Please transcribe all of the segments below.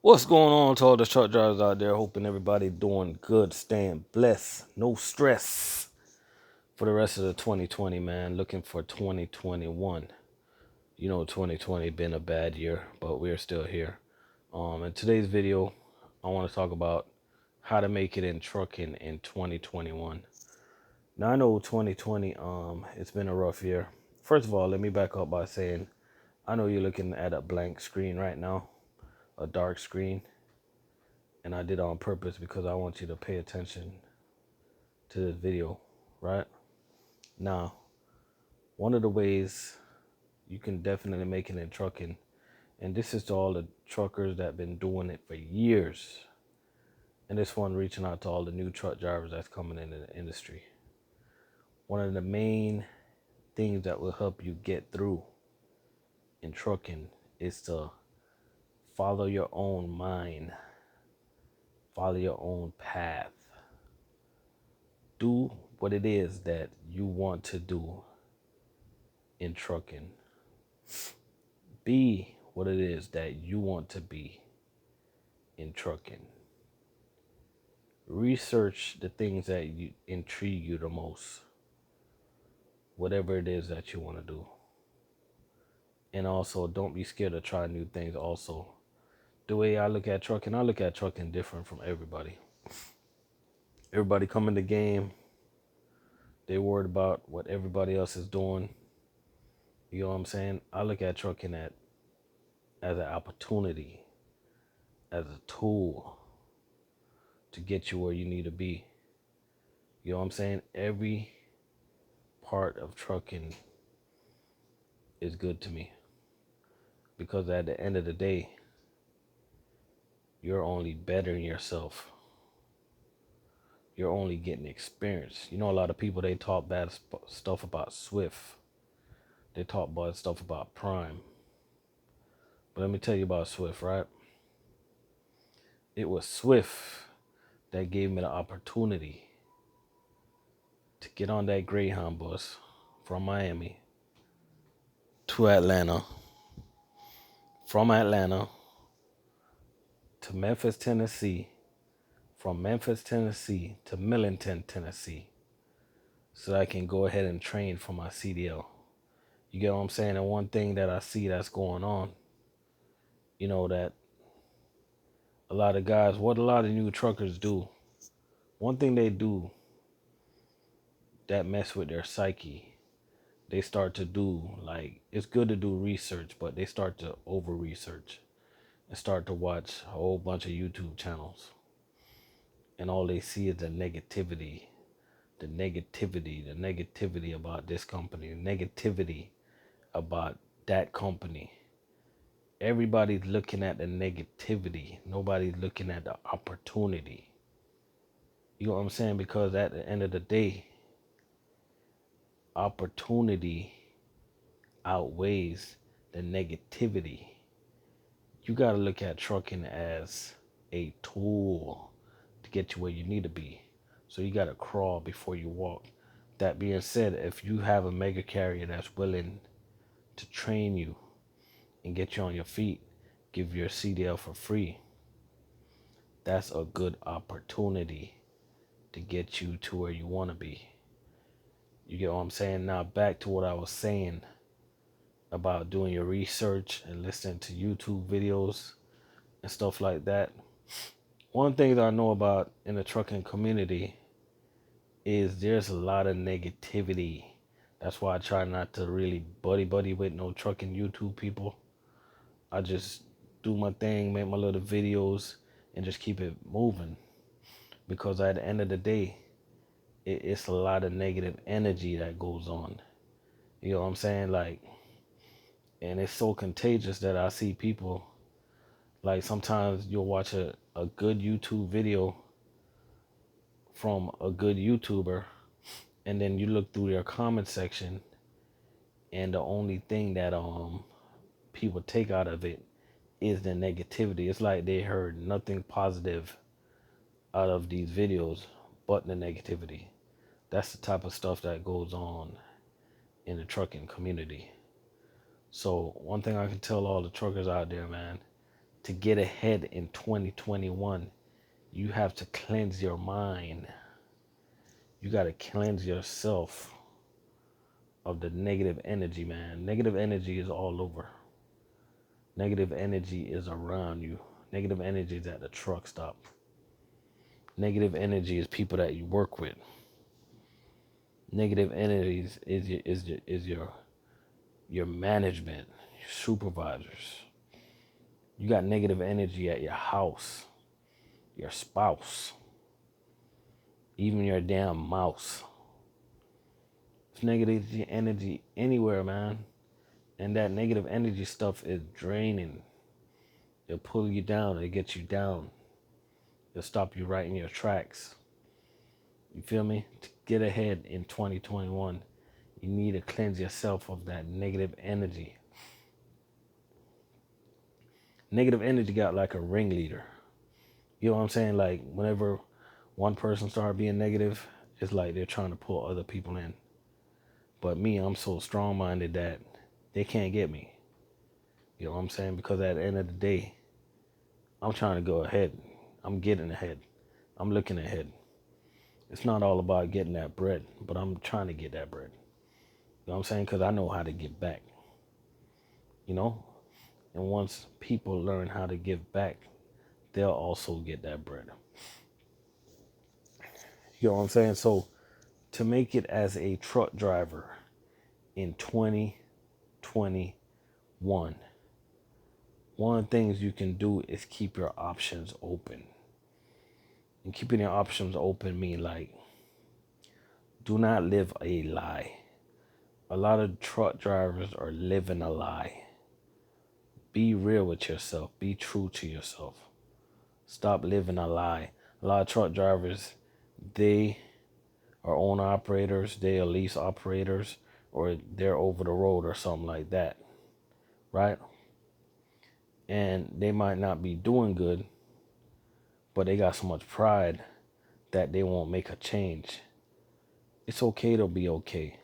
What's going on to all the truck drivers out there? Hoping everybody doing good, staying blessed, no stress for the rest of the 2020, man. Looking for 2021. 2020 been a bad year, but we're still here. In today's video, I want to talk about how to make it in trucking in 2021. Now I know 2020, it's been a rough year. First of all, let me back up by saying I know you're looking at a blank screen right now, a dark screen. And I did it on purpose because I want you to pay attention to this video, right? Now, one of the ways you can definitely make it in trucking, and this is to all the truckers that have been doing it for years, and this one reaching out to all the new truck drivers that's coming into the industry. One of the main things that will help you get through in trucking is to follow your own mind, follow your own path. Do what it is that you want to do in trucking. Be what it is that you want to be in trucking. Research the things that intrigue you the most, whatever it is that you want to do. And also, don't be scared to try new things. Also, the way I look at trucking different from everybody. Everybody come in the game, they worried about what everybody else is doing. You know what I'm saying? I look at trucking as an opportunity, as a tool to get you where you need to be. You know what I'm saying? Every part of trucking is good to me because at the end of the day, you're only bettering yourself. You're only getting experience. You know, a lot of people, they talk bad stuff about Swift. They talk bad stuff about Prime. But let me tell you about Swift, right? It was Swift that gave me the opportunity to get on that Greyhound bus from Miami to Atlanta, from Atlanta to Memphis, Tennessee, from Memphis, Tennessee to Millington, Tennessee, so I can go ahead and train for my CDL. You get what I'm saying? And one thing that I see that's going on, that a lot of guys, what a lot of new truckers do, one thing they do that mess with their psyche, they start to do, like, it's good to do research, but they start to over research and start to watch a whole bunch of YouTube channels. And all they see is the negativity about this company, the negativity about that company. Everybody's looking at the negativity. Nobody's looking at the opportunity. You know what I'm saying? Because at the end of the day, opportunity outweighs the negativity. You got to look at trucking as a tool to get you where you need to be. So you got to crawl before you walk. That being said, if you have a mega carrier that's willing to train you and get you on your feet, give you a CDL for free, that's a good opportunity to get you to where you want to be. You get what I'm saying? Now back to what I was saying about doing your research and listening to YouTube videos and stuff like that. One thing that I know about in the trucking community is there's a lot of negativity. That's why I try not to really buddy with no trucking YouTube people. I just do my thing, make my little videos, and just keep it moving. Because at the end of the day, it's a lot of negative energy that goes on. You know what I'm saying? Like, and it's so contagious that I see people, like, sometimes you'll watch a good YouTube video from a good YouTuber, and then you look through their comment section, and the only thing that people take out of it is the negativity. It's like they heard nothing positive out of these videos but the negativity. That's the type of stuff that goes on in the trucking community. So one thing I can tell all the truckers out there, man, To get ahead in 2021, you have to cleanse your mind. You got to cleanse yourself of the negative energy, man. Negative energy is all over. Negative energy is around you. Negative energy is at the truck stop. Negative energy is people that you work with. Negative energies is your management, your supervisors. You got negative energy at your house, your spouse, even your damn mouse. It's negative energy anywhere, man. And that negative energy stuff is draining. It'll pull you down. It'll get you down. It'll stop you right in your tracks. You feel me? To get ahead in 2021, you need to cleanse yourself of that negative energy. Negative energy got like a ringleader. You know what I'm saying? Like whenever one person starts being negative, it's like they're trying to pull other people in. But me, I'm so strong-minded that they can't get me. You know what I'm saying? Because at the end of the day, I'm trying to go ahead. I'm getting ahead. I'm looking ahead. It's not all about getting that bread, but I'm trying to get that bread. You know what I'm saying? Because I know how to get back. You know? And once people learn how to give back, they'll also get that bread. You know what I'm saying? So to make it as a truck driver in 2021, one of the things you can do is keep your options open. And keeping your options open mean like, do not live a lie. A lot of truck drivers are living a lie. Be real with yourself. Be true to yourself. Stop living a lie. A lot of truck drivers, they are owner operators, they are lease operators, or they're over the road or something like that, right? And they might not be doing good, but they got so much pride that they won't make a change. It's okay to be okay.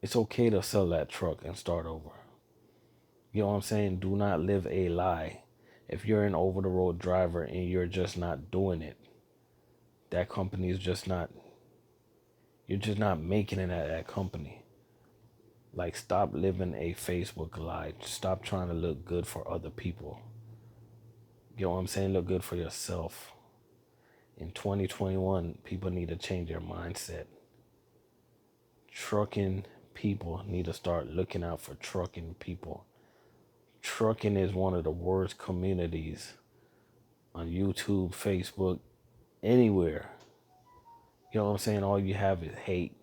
It's okay to sell that truck and start over. You know what I'm saying? Do not live a lie. If you're an over-the-road driver and you're just not doing it, that company is just not, you're just not making it at that company. Like, stop living a Facebook lie. Stop trying to look good for other people. You know what I'm saying? Look good for yourself. In 2021, people need to change their mindset. Trucking people need to start looking out for trucking people. Trucking is one of the worst communities on YouTube, Facebook, anywhere. You know what I'm saying? All you have is hate.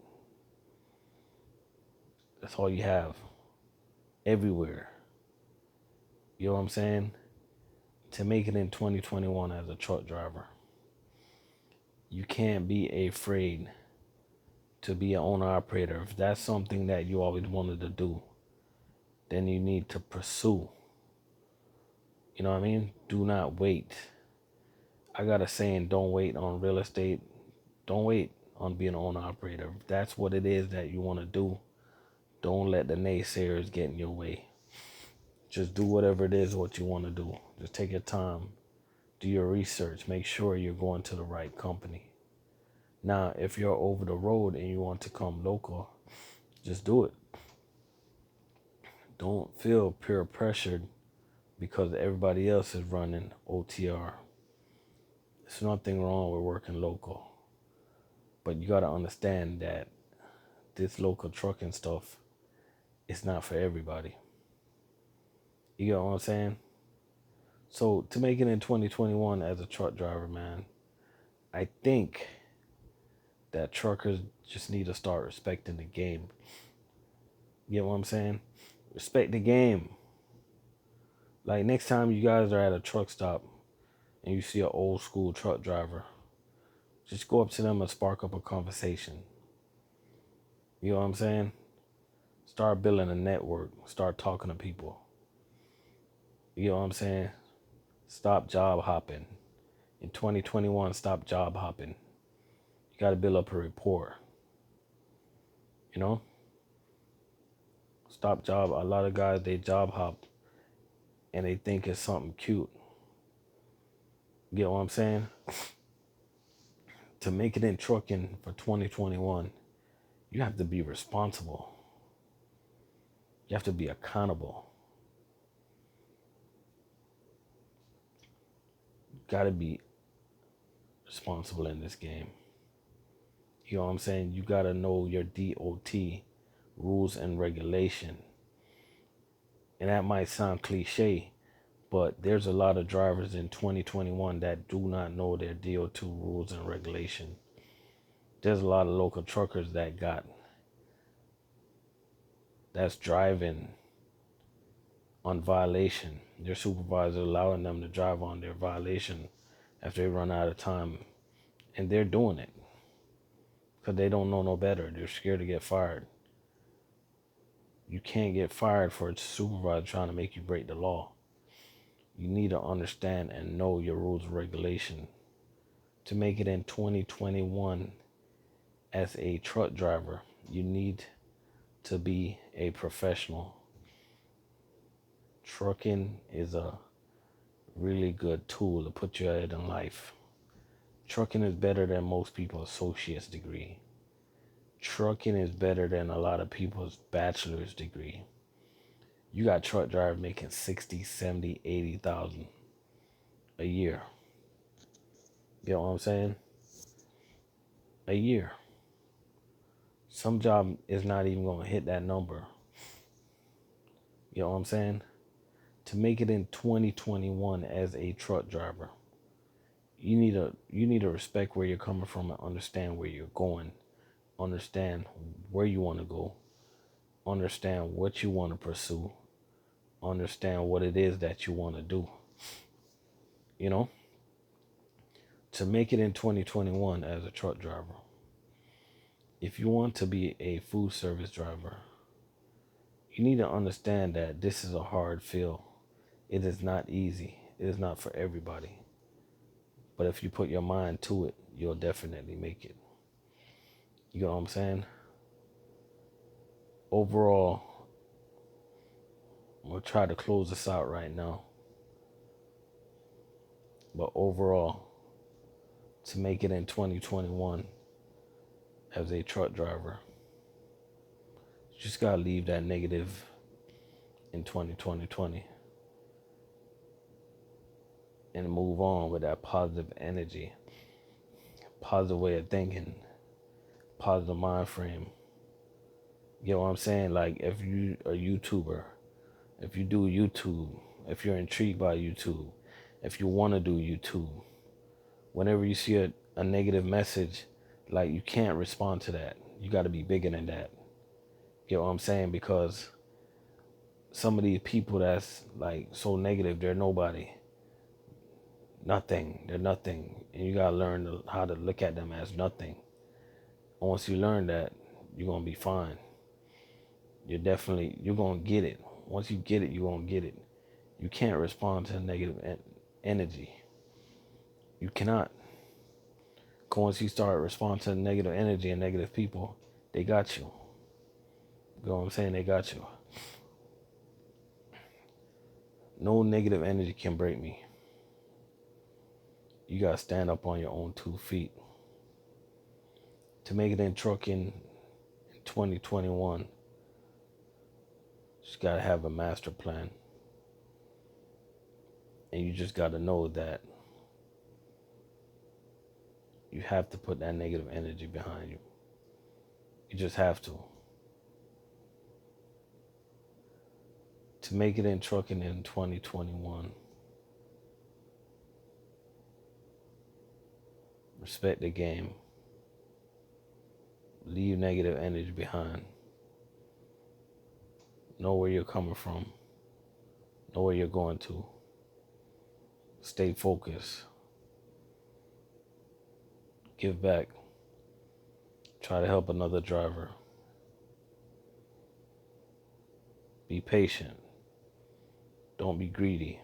That's all you have. Everywhere. You know what I'm saying? To make it in 2021 as a truck driver, you can't be afraid to be an owner operator. If that's something that you always wanted to do, then you need to pursue. You know what I mean? Do not wait. I got a saying, don't wait on real estate. Don't wait on being an owner operator. If that's what it is that you want to do, don't let the naysayers get in your way. Just do whatever it is what you want to do. Just take your time. Do your research. Make sure you're going to the right company. Now, if you're over the road and you want to come local, just do it. Don't feel peer pressured because everybody else is running OTR. There's nothing wrong with working local. But you got to understand that this local trucking stuff is not for everybody. You get what I'm saying? So to make it in 2021 as a truck driver, man, I think that truckers just need to start respecting the game. You get what I'm saying? Respect the game. Like next time you guys are at a truck stop and you see an old school truck driver, just go up to them and spark up a conversation. You know what I'm saying? Start building a network. Start talking to people. You know what I'm saying? Stop job hopping. In 2021, stop job hopping. You got to build up a rapport. You know? Stop job. A lot of guys, they job hop and they think it's something cute. Get what I'm saying? To make it in trucking for 2021, you have to be responsible. You have to be accountable. You got to be responsible in this game. You know what I'm saying? You got to know your DOT rules and regulation. And that might sound cliche, but there's a lot of drivers in 2021 that do not know their DOT rules and regulation. There's a lot of local truckers that's driving on violation. Their supervisor allowing them to drive on their violation after they run out of time. And they're doing it because they don't know no better. They're scared to get fired. You can't get fired for a supervisor trying to make you break the law. You need to understand and know your rules and regulation. To make it in 2021 as a truck driver, you need to be a professional. Trucking is a really good tool to put you ahead in life. Trucking is better than most people's associate's degree. Trucking is better than a lot of people's bachelor's degree. You got truck drivers making 60, 70, 80,000 a year. You know what I'm saying? A year. Some job is not even going to hit that number. You know what I'm saying? To make it in 2021 as a truck driver, you need to respect where you're coming from and understand where you're going. Understand where you want to go. Understand what you want to pursue. Understand what it is that you want to do. You know? To make it in 2021 as a truck driver, if you want to be a food service driver, you need to understand that this is a hard field. It is not easy. It is not for everybody. But if you put your mind to it, you'll definitely make it. You know what I'm saying? Overall, I'm going to try to close this out right now. But overall, to make it in 2021 as a truck driver, you just got to leave that negative in 2020 and move on with that positive energy, positive way of thinking, positive mind frame. You know what I'm saying? Like if you are a YouTuber, if you do YouTube, if you're intrigued by YouTube, if you want to do YouTube, whenever you see a negative message, like you can't respond to that. You got to be bigger than that. You know what I'm saying? Because some of these people that's like so negative, they're nobody. Nothing. They're nothing. And you got to learn how to look at them as nothing. And once you learn that, you're going to be fine. You're going to get it. Once you get it, you're going to get it. You can't respond to negative energy. You cannot. Once you start responding to negative energy and negative people, they got you. You know what I'm saying? They got you. No negative energy can break me. You got to stand up on your own 2 feet. To make it in trucking in 2021, you just got to have a master plan. And you just got to know that you have to put that negative energy behind you. You just have to. To make it in trucking in 2021, respect the game. Leave negative energy behind. Know where you're coming from. Know where you're going to. Stay focused. Give back. Try to help another driver. Be patient. Don't be greedy.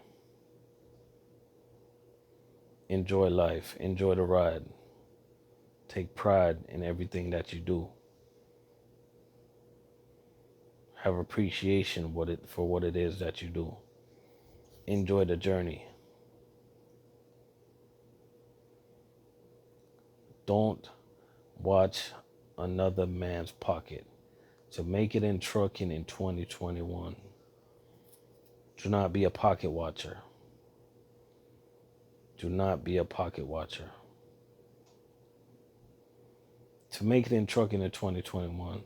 Enjoy life. Enjoy the ride. Take pride in everything that you do. Have appreciation for what it is that you do. Enjoy the journey. Don't watch another man's pocket. To make it in trucking in 2021, do not be a pocket watcher. Do not be a pocket watcher. To make it in trucking in 2021,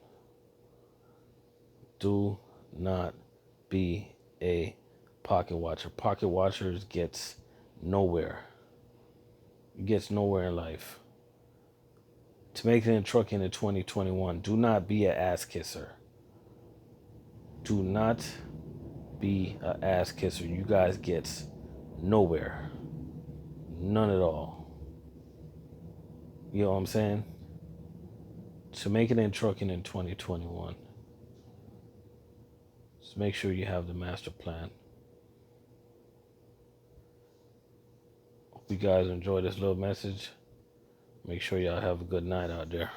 do not be a pocket watcher. Pocket watchers gets nowhere. It gets nowhere in life. To make it in trucking in 2021, do not be an ass kisser. Do not be an ass kisser. You guys get nowhere. None at all. You know what I'm saying? To make it in trucking in 2021, just make sure you have the master plan. Hope you guys enjoy this little message. Make sure y'all have a good night out there.